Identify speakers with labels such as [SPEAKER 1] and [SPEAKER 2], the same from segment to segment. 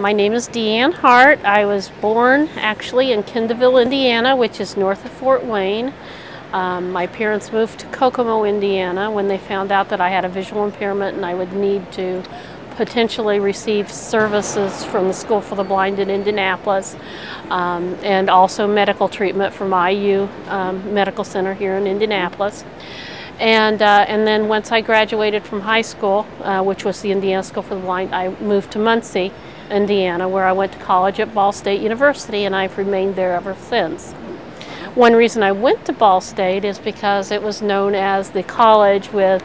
[SPEAKER 1] My name is Dee Ann Hart. I was born actually in Kendallville, Indiana, which is north of Fort Wayne. My parents moved to Kokomo, Indiana when they found out that I had a visual impairment and I would need to potentially receive services from the School for the Blind in Indianapolis, and also medical treatment from IU Medical Center here in Indianapolis. And then once I graduated from high school, which was the Indiana School for the Blind, I moved to Muncie, Indiana, where I went to college at Ball State University, and I've remained there ever since. One reason I went to Ball State is because it was known as the college with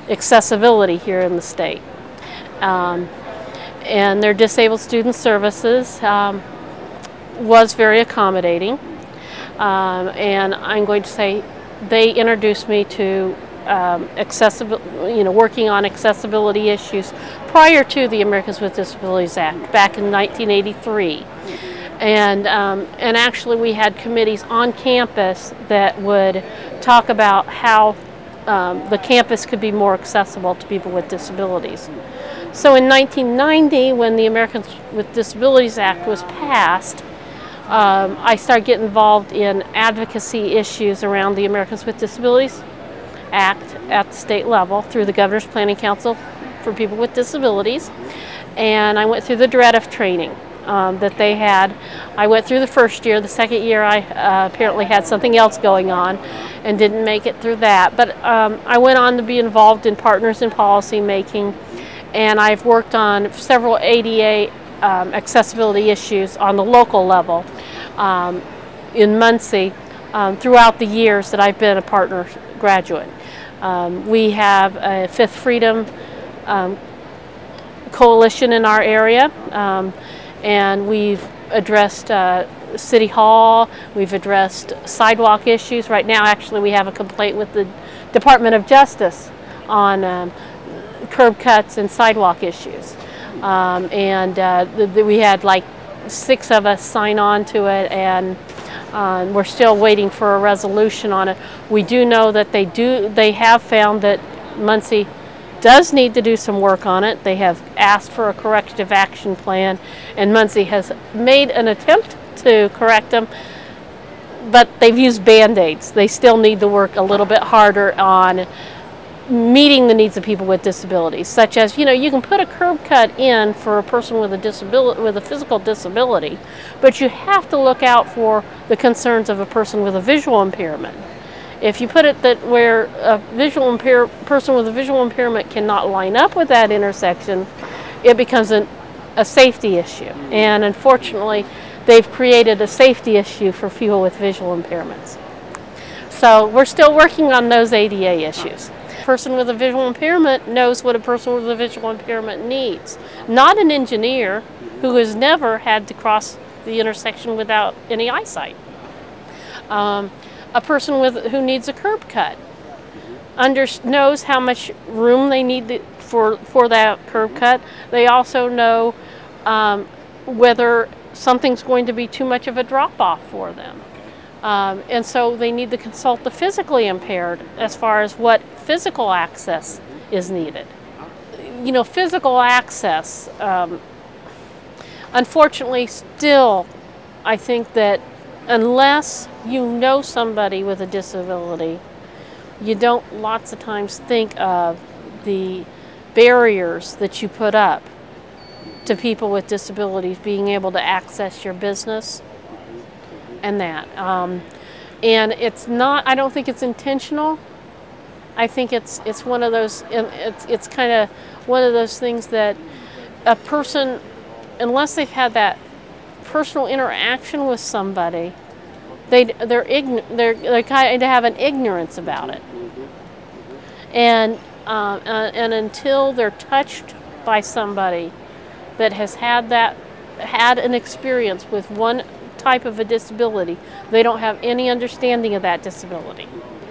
[SPEAKER 1] accessibility here in the state. And their disabled student services was very accommodating. And I'm going to say they introduced me to working on accessibility issues prior to the Americans with Disabilities Act back in 1983. And actually we had committees on campus that would talk about how the campus could be more accessible to people with disabilities. So in 1990, when the Americans with Disabilities Act was passed, I started getting involved in advocacy issues around the Americans with Disabilities Act at the state level through the Governor's Planning Council for People with Disabilities. And I went through the DREDF training that they had. I went through the first year. The second year I apparently had something else going on and didn't make it through that. But I went on to be involved in Partners in Policy Making, and I've worked on several ADA accessibility issues on the local level in Muncie throughout the years that I've been a partner graduate. We have a Fifth Freedom coalition in our area, and we've addressed City Hall, we've addressed sidewalk issues. Right now actually we have a complaint with the Department of Justice on curb cuts and sidewalk issues. We had like 6 of us sign on to it, and we're still waiting for a resolution on it. We do know that they have found that Muncie does need to do some work on it. They have asked for a corrective action plan, and Muncie has made an attempt to correct them, but they've used Band-Aids. They still need to work a little bit harder on meeting the needs of people with disabilities, such as, you can put a curb cut in for a person with a disability, with a physical disability, but you have to look out for the concerns of a person with a visual impairment. If you put it that where a person with a visual impairment cannot line up with that intersection, it becomes a safety issue. And unfortunately, they've created a safety issue for people with visual impairments. So we're still working on those ADA issues. A person with a visual impairment knows what a person with a visual impairment needs, not an engineer who has never had to cross the intersection without any eyesight. A person who needs a curb cut knows how much room they need for that curb cut. They also know whether something's going to be too much of a drop-off for them. And so they need to consult the physically impaired as far as what physical access is needed. Physical access, unfortunately still, I think that unless you know somebody with a disability, you don't lots of times think of the barriers that you put up to people with disabilities being able to access your business and that. And it's not, I don't think it's intentional. I think it's one of those, it's kind of one of those things that a person, unless they've had that personal interaction with somebody, they kind of have an ignorance about it, and until they're touched by somebody that has had an experience with one type of a disability, they don't have any understanding of that disability.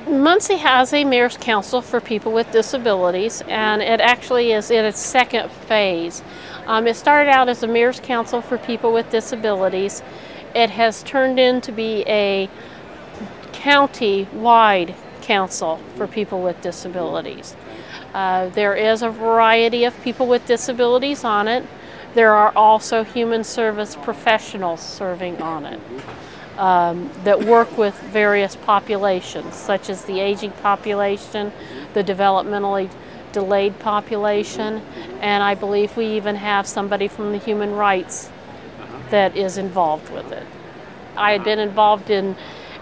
[SPEAKER 1] Muncie has a Mayor's Council for People with Disabilities, and it actually is in its second phase. It started out as a Mayor's Council for People with Disabilities. It has turned into be a county-wide council for people with disabilities. There is a variety of people with disabilities on it. there are also human service professionals serving on it that work with various populations, such as the aging population, the developmentally delayed population, and I believe we even have somebody from the human rights that is involved with it. I had been involved in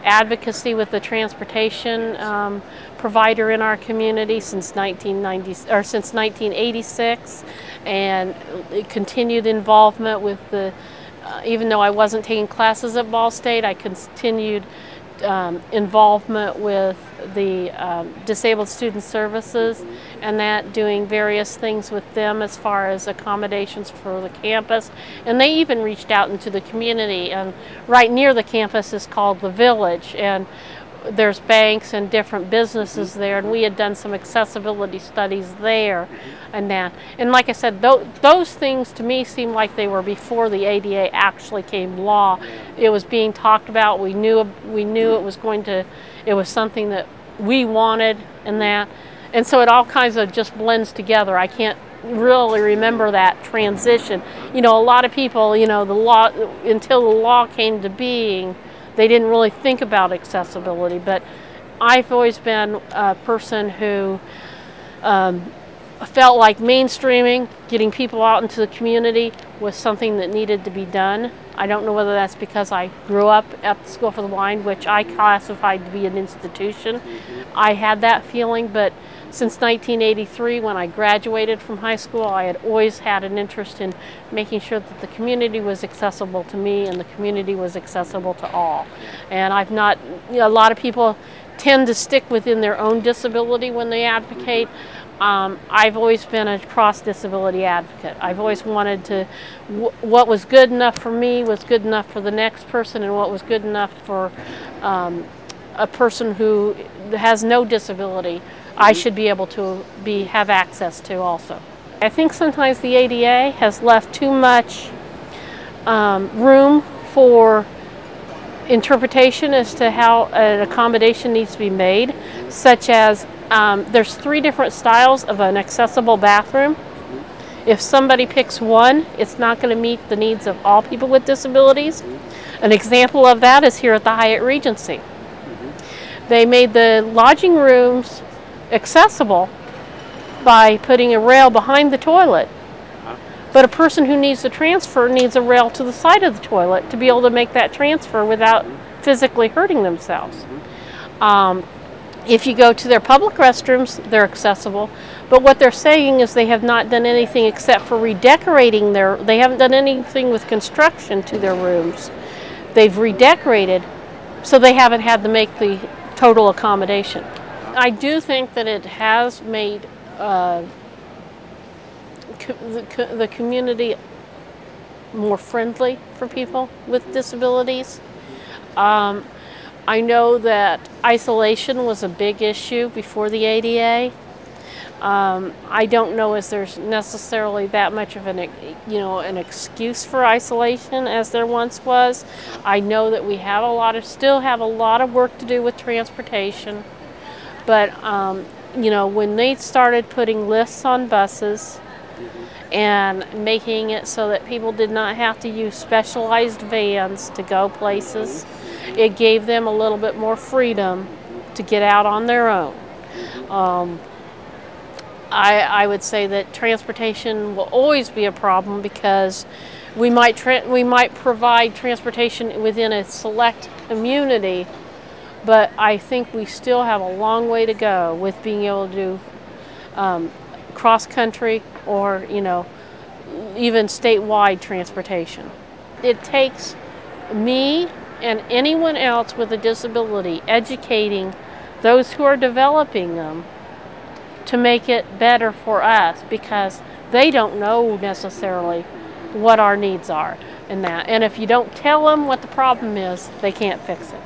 [SPEAKER 1] advocacy with the transportation provider in our community since 1986, and continued involvement with the, even though I wasn't taking classes at Ball State, I continued involvement with the Disabled Student Services, and that doing various things with them as far as accommodations for the campus. And they even reached out into the community, and right near the campus is called The Village, and there's banks and different businesses there, and we had done some accessibility studies there and that. And like I said, those things to me seem like they were before the ADA actually came law. It was being talked about. We knew it was it was something that we wanted and that. And so it all kinds of just blends together. I can't really remember that transition. You know, a lot of people, you know, the law, until the law came to being, they didn't really think about accessibility, but I've always been a person who felt like mainstreaming, getting people out into the community was something that needed to be done. I don't know whether that's because I grew up at the School for the Blind, which I classified to be an institution. I had that feeling, but since 1983, when I graduated from high school, I had always had an interest in making sure that the community was accessible to me and the community was accessible to all. And I've not, you know, a lot of people tend to stick within their own disability when they advocate. I've always been a cross-disability advocate. I've always wanted to, what was good enough for me was good enough for the next person, and what was good enough for a person who has no disability, I should be able to have access to also. I think sometimes the ADA has left too much room for interpretation as to how an accommodation needs to be made, such as there's 3 different styles of an accessible bathroom. If somebody picks one, it's not going to meet the needs of all people with disabilities. An example of that is here at the Hyatt Regency. They made the lodging rooms accessible by putting a rail behind the toilet. But a person who needs to transfer needs a rail to the side of the toilet to be able to make that transfer without physically hurting themselves. If you go to their public restrooms, they're accessible. But what they're saying is they have not done anything except for redecorating they haven't done anything with construction to their rooms. They've redecorated, so they haven't had to make the total accommodation. I do think that it has made the community more friendly for people with disabilities. I know that isolation was a big issue before the ADA. I don't know if there's necessarily that much of an excuse for isolation as there once was. I know that we have still have a lot of work to do with transportation, but when they started putting lists on buses and making it so that people did not have to use specialized vans to go places, it gave them a little bit more freedom to get out on their own. I would say that transportation will always be a problem because we might provide transportation within a select community, but I think we still have a long way to go with being able to do cross-country or even statewide transportation. It takes me and anyone else with a disability educating those who are developing them to make it better for us, because they don't know necessarily what our needs are in that. And if you don't tell them what the problem is, they can't fix it.